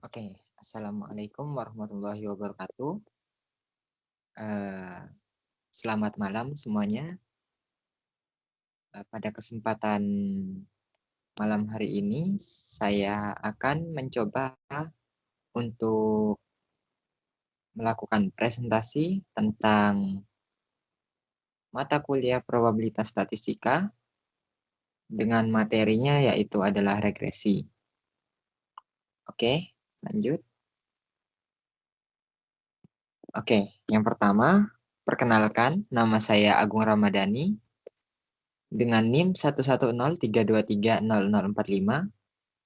Oke, Assalamualaikum warahmatullahi wabarakatuh. Eh, Selamat malam semuanya. Pada kesempatan malam hari ini, saya akan mencoba untuk melakukan presentasi tentang mata kuliah probabilitas statistika dengan materinya yaitu adalah regresi. Oke, lanjut. Oke, yang pertama, perkenalkan, nama saya Agung Ramadhani dengan NIM 11032300045,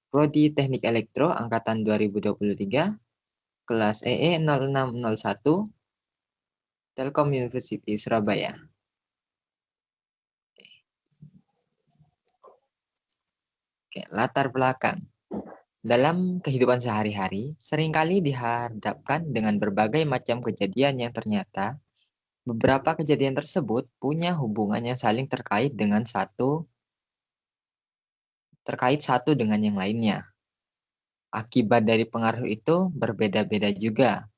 Prodi Teknik Elektro Angkatan 2023, kelas EE 0601, Telkom University Surabaya. Oke, latar belakang. Dalam kehidupan sehari-hari, seringkali dihadapkan dengan berbagai macam kejadian yang ternyata beberapa kejadian tersebut punya hubungan yang saling terkait satu dengan yang lainnya. Akibat dari pengaruh itu berbeda-beda juga.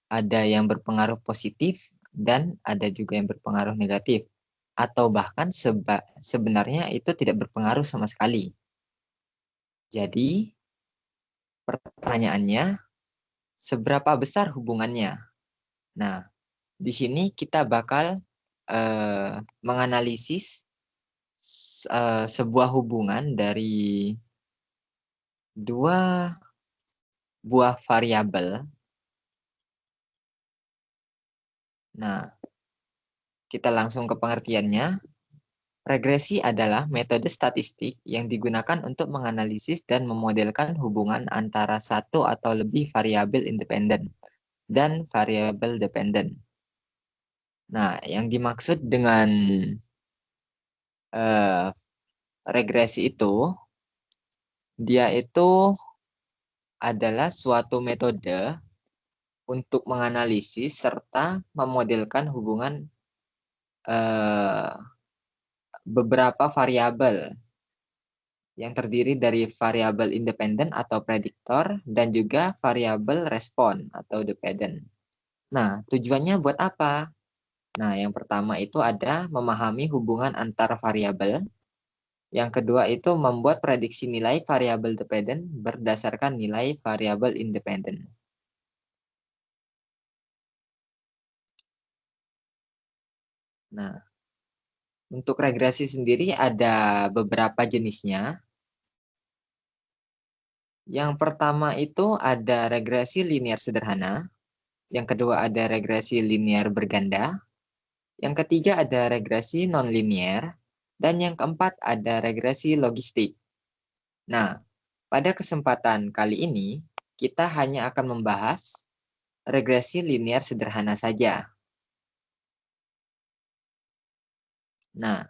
Ada yang berpengaruh positif dan ada juga yang berpengaruh negatif. Atau bahkan sebenarnya itu tidak berpengaruh sama sekali. Jadi, pertanyaannya, seberapa besar hubungannya? Nah, di sini kita bakal menganalisis sebuah hubungan dari dua buah variabel. Nah, kita langsung ke pengertiannya. Regresi adalah metode statistik yang digunakan untuk menganalisis dan memodelkan hubungan antara satu atau lebih variabel independen dan variabel dependen. Nah, yang dimaksud dengan regresi itu, dia itu adalah suatu metode untuk menganalisis serta memodelkan hubungan beberapa variabel yang terdiri dari variabel independen atau prediktor dan juga variabel respon atau dependent. Nah, tujuannya buat apa? Nah, yang pertama itu ada memahami hubungan antar variabel. Yang kedua itu membuat prediksi nilai variabel dependent berdasarkan nilai variabel independen. Nah, untuk regresi sendiri ada beberapa jenisnya. Yang pertama itu ada regresi linear sederhana. Yang kedua ada regresi linear berganda. Yang ketiga ada regresi nonlinear. Dan yang keempat ada regresi logistik. Nah, pada kesempatan kali ini, kita hanya akan membahas regresi linear sederhana saja. Nah,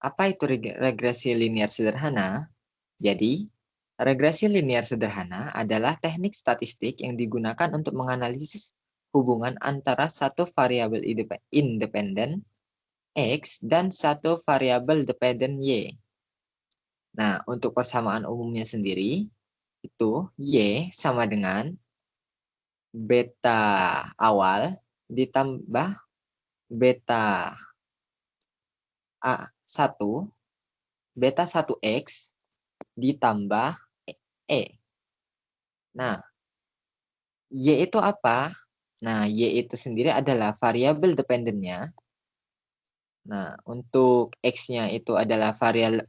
apa itu regresi linear sederhana? Jadi, regresi linear sederhana adalah teknik statistik yang digunakan untuk menganalisis hubungan antara satu variabel independen X dan satu variabel dependen Y. Nah, untuk persamaan umumnya sendiri, itu Y sama dengan beta awal ditambah beta A1, beta 1X ditambah E. Nah, Y itu apa? Nah, Y itu sendiri adalah variabel dependennya. Nah, untuk X-nya itu adalah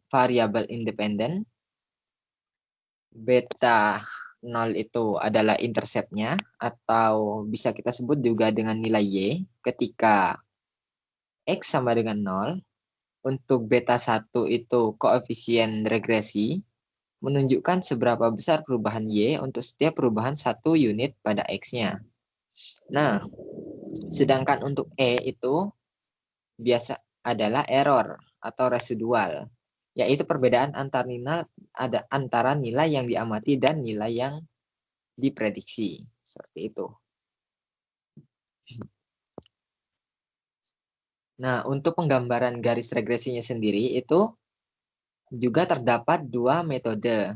variabel independen. Beta 0 itu adalah interceptnya, atau bisa kita sebut juga dengan nilai Y. Ketika X sama dengan 0, untuk beta 1 itu koefisien regresi, menunjukkan seberapa besar perubahan Y untuk setiap perubahan 1 unit pada X-nya. Nah, sedangkan untuk E itu biasa adalah error atau residual, yaitu perbedaan antara nilai yang diamati dan nilai yang diprediksi. Seperti itu. Nah, untuk penggambaran garis regresinya sendiri itu juga terdapat dua metode.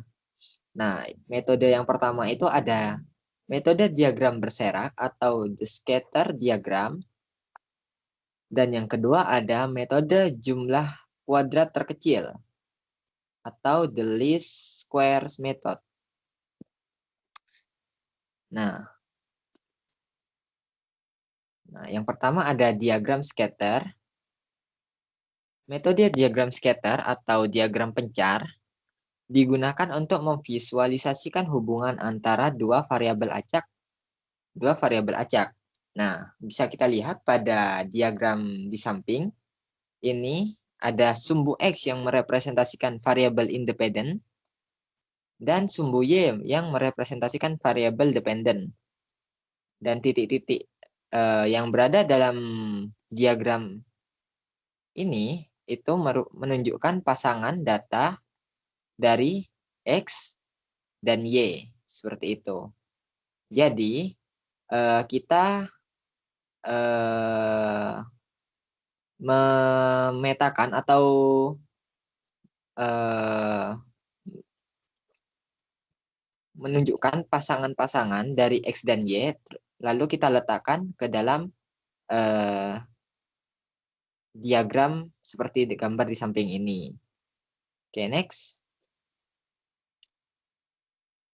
Nah, metode yang pertama itu ada metode diagram berserak atau the scatter diagram. Dan yang kedua ada metode jumlah kuadrat terkecil atau the least squares method. Nah, yang pertama ada diagram scatter. Metode diagram scatter atau diagram pencar digunakan untuk memvisualisasikan hubungan antara dua variabel acak. Nah, bisa kita lihat pada diagram di samping. Ini ada sumbu X yang merepresentasikan variabel independen dan sumbu Y yang merepresentasikan variabel dependen. Dan titik-titik yang berada dalam diagram ini itu menunjukkan pasangan data dari X dan Y. Seperti itu. Jadi, kita memetakan atau menunjukkan pasangan-pasangan dari X dan Y, lalu kita letakkan ke dalam diagram seperti gambar di samping ini. Oke, next.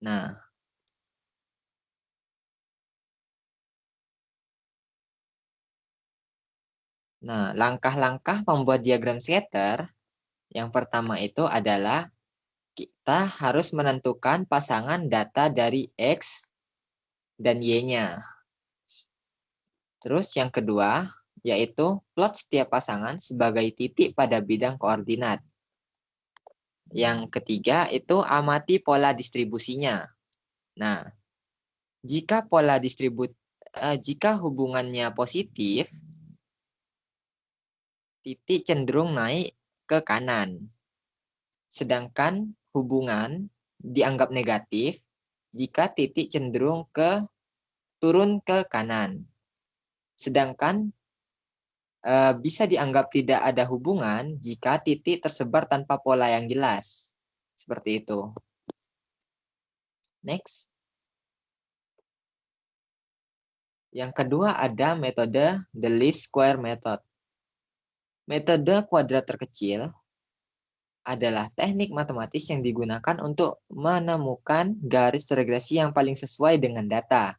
Nah, langkah-langkah membuat diagram scatter yang pertama itu adalah kita harus menentukan pasangan data dari X dan Y-nya. Terus yang kedua, yaitu plot setiap pasangan sebagai titik pada bidang koordinat. Yang ketiga itu amati pola distribusinya. Nah, jika hubungannya positif, titik cenderung naik ke kanan. Sedangkan hubungan dianggap negatif jika titik cenderung turun ke kanan. Sedangkan bisa dianggap tidak ada hubungan jika titik tersebar tanpa pola yang jelas. Seperti itu. Next. Yang kedua ada metode the least square method. Metode kuadrat terkecil adalah teknik matematis yang digunakan untuk menemukan garis regresi yang paling sesuai dengan data.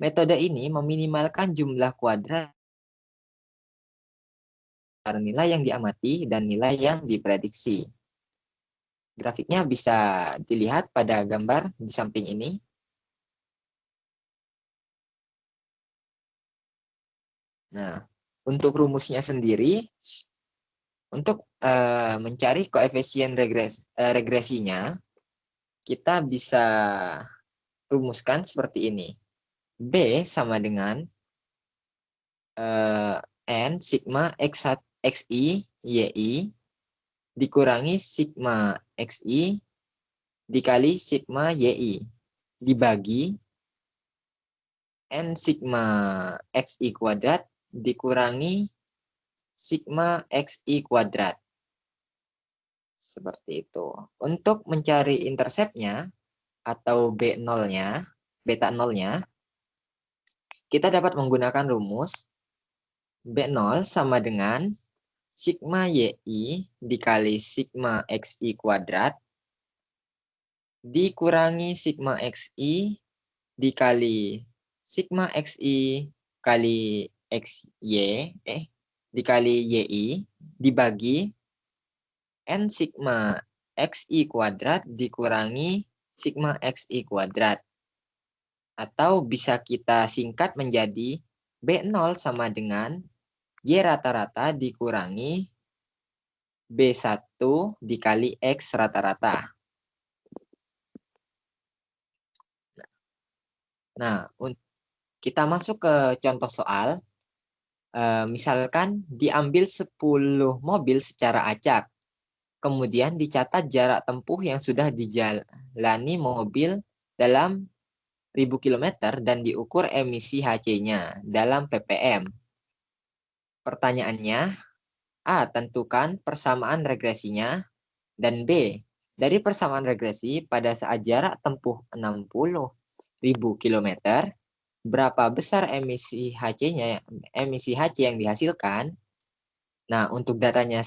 Metode ini meminimalkan jumlah kuadrat nilai yang diamati dan nilai yang diprediksi. Grafiknya bisa dilihat pada gambar di samping ini. Nah, untuk rumusnya sendiri, untuk mencari koefisien regresinya, kita bisa rumuskan seperti ini. B sama dengan N sigma XI YI dikurangi sigma XI dikali sigma YI dibagi N sigma XI kuadrat dikurangi sigma XI kuadrat. Seperti itu. Untuk mencari interceptnya atau beta nolnya, kita dapat menggunakan rumus B0 sama dengan sigma YI dikali sigma XI kuadrat dikurangi sigma XI dikali sigma XI kali XY dikali YI dibagi N sigma XI kuadrat dikurangi sigma XI kuadrat. Atau bisa kita singkat menjadi B0 sama dengan Y rata-rata dikurangi B1 dikali X rata-rata. Nah, kita masuk ke contoh soal. Misalkan diambil 10 mobil secara acak. Kemudian dicatat jarak tempuh yang sudah dijalani mobil dalam 1000 km dan diukur emisi HC-nya dalam ppm. Pertanyaannya, A. Tentukan persamaan regresinya. Dan B, dari persamaan regresi pada saat jarak tempuh 60.000 kilometer, berapa besar emisi HC yang dihasilkan? Nah, untuk datanya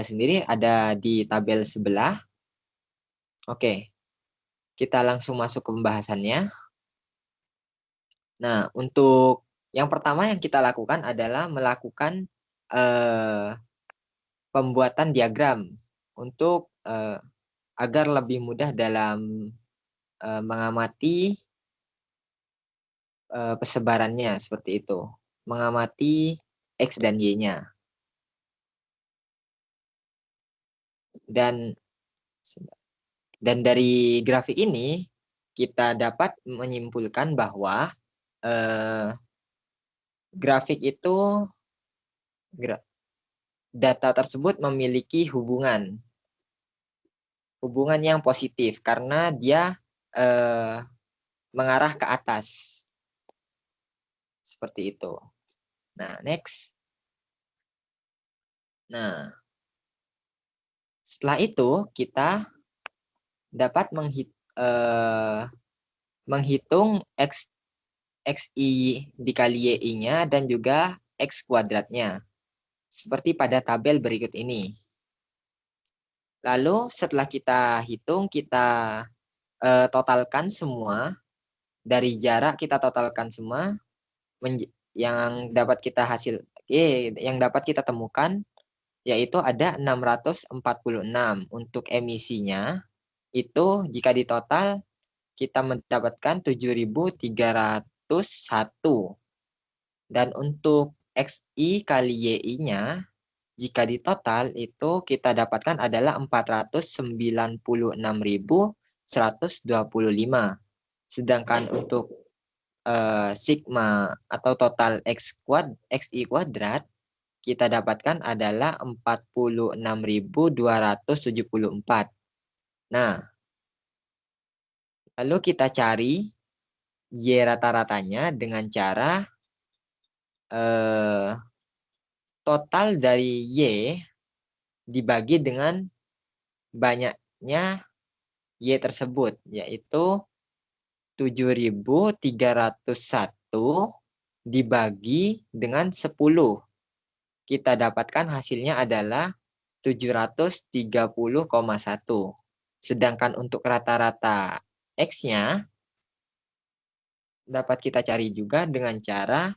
sendiri ada di tabel sebelah. Oke, kita langsung masuk ke pembahasannya. Nah, untuk yang pertama yang kita lakukan adalah melakukan pembuatan diagram untuk agar lebih mudah dalam mengamati persebarannya seperti itu. Mengamati X dan Y-nya. Dan dari grafik ini kita dapat menyimpulkan bahwa grafik itu data tersebut memiliki hubungan yang positif karena dia mengarah ke atas seperti itu. Nah, next. Nah, setelah itu kita dapat menghitung XI dikali YI-nya dan juga X kuadratnya. Seperti pada tabel berikut ini. Lalu setelah kita hitung, kita totalkan semua. Dari jarak kita totalkan semua. Yang dapat kita temukan, yaitu ada 646. Untuk emisinya, itu jika ditotal, kita mendapatkan 7.301. Dan untuk XI kali YI-nya, jika ditotal itu kita dapatkan adalah 496.125. Sedangkan untuk sigma atau total XI kuadrat kita dapatkan adalah 46.274. Nah, lalu kita cari Y rata-ratanya dengan cara total dari Y dibagi dengan banyaknya Y tersebut, yaitu 7.301 dibagi dengan 10. Kita dapatkan hasilnya adalah 730,1. Sedangkan untuk rata-rata X-nya dapat kita cari juga dengan cara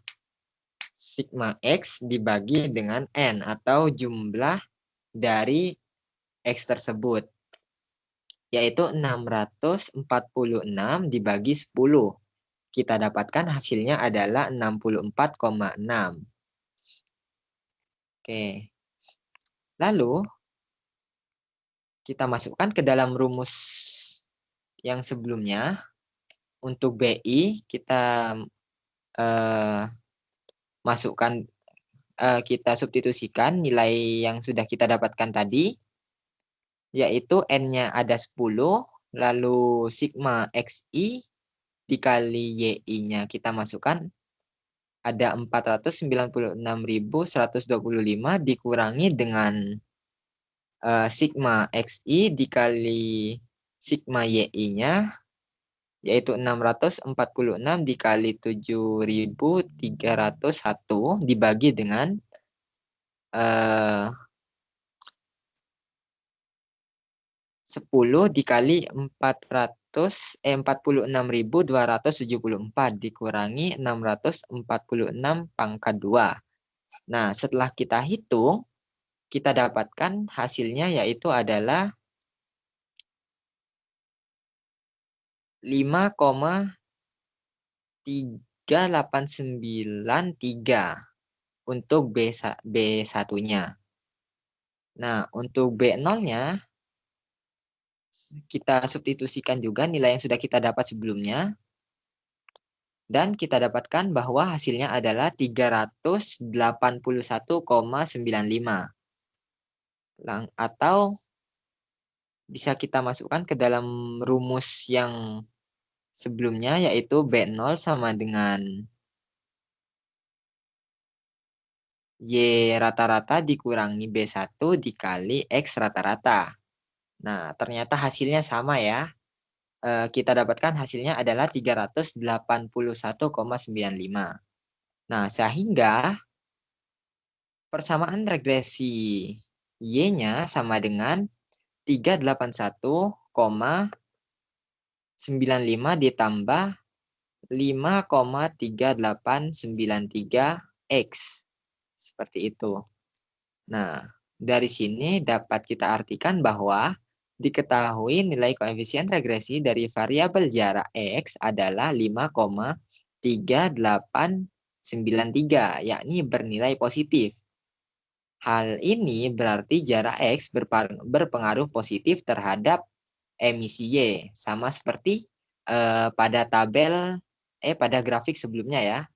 sigma X dibagi dengan N atau jumlah dari X tersebut, yaitu 646 dibagi 10. Kita dapatkan hasilnya adalah 64,6. Oke. Lalu kita masukkan ke dalam rumus yang sebelumnya. Untuk BI kita masukkan, kita substitusikan nilai yang sudah kita dapatkan tadi, yaitu N-nya ada 10, lalu sigma XI dikali YI-nya kita masukkan ada 496.125 dikurangi dengan sigma XI dikali sigma YI-nya, yaitu 646 dikali 7.301 dibagi dengan 10 dikali 46.274 dikurangi 646 pangkat 2. Nah, setelah kita hitung, kita dapatkan hasilnya yaitu adalah 5,3893 untuk B1-nya. Nah, untuk B0-nya kita substitusikan juga nilai yang sudah kita dapat sebelumnya. Dan kita dapatkan bahwa hasilnya adalah 381,95. Atau bisa kita masukkan ke dalam rumus yang sebelumnya, yaitu B0 sama dengan Y rata-rata dikurangi B1 dikali X rata-rata. Nah, ternyata hasilnya sama ya. Kita dapatkan hasilnya adalah 381,95. Nah, sehingga persamaan regresi Y-nya sama dengan 381,95 ditambah 5,3893 X. Seperti itu. Nah, dari sini dapat kita artikan bahwa diketahui nilai koefisien regresi dari variabel jarak X adalah 5,3893, yakni bernilai positif. Hal ini berarti jarak X berpengaruh positif terhadap emisi Y, sama seperti pada pada grafik sebelumnya ya.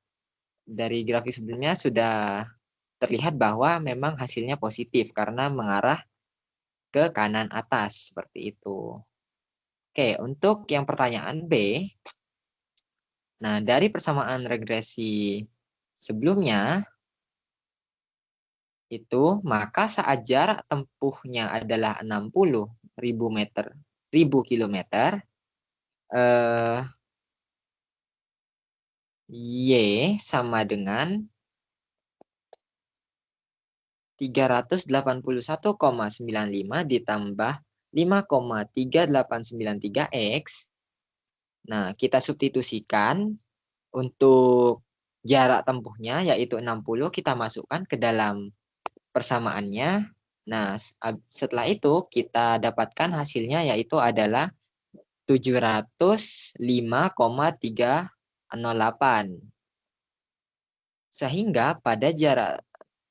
Dari grafik sebelumnya sudah terlihat bahwa memang hasilnya positif karena mengarah ke kanan atas seperti itu. Oke, untuk yang pertanyaan B, nah dari persamaan regresi sebelumnya itu, maka saat jarak tempuhnya adalah 60.000 kilometer, Y sama dengan 381,95 ditambah 5,3893 X. Nah, kita substitusikan untuk jarak tempuhnya yaitu 60, kita masukkan ke dalam persamaannya. Nah, setelah itu kita dapatkan hasilnya yaitu adalah 705,308. Sehingga pada jarak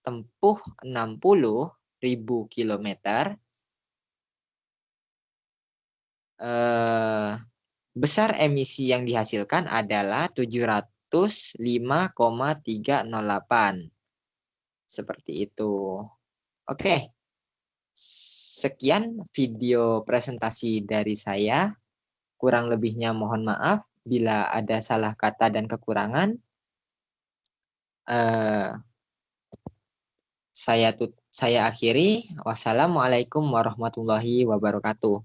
tempuh 60.000 kilometer, besar emisi yang dihasilkan adalah 705,308. Seperti itu. Oke. Sekian video presentasi dari saya. Kurang lebihnya mohon maaf bila ada salah kata dan kekurangan. Saya akhiri. Wassalamualaikum warahmatullahi wabarakatuh.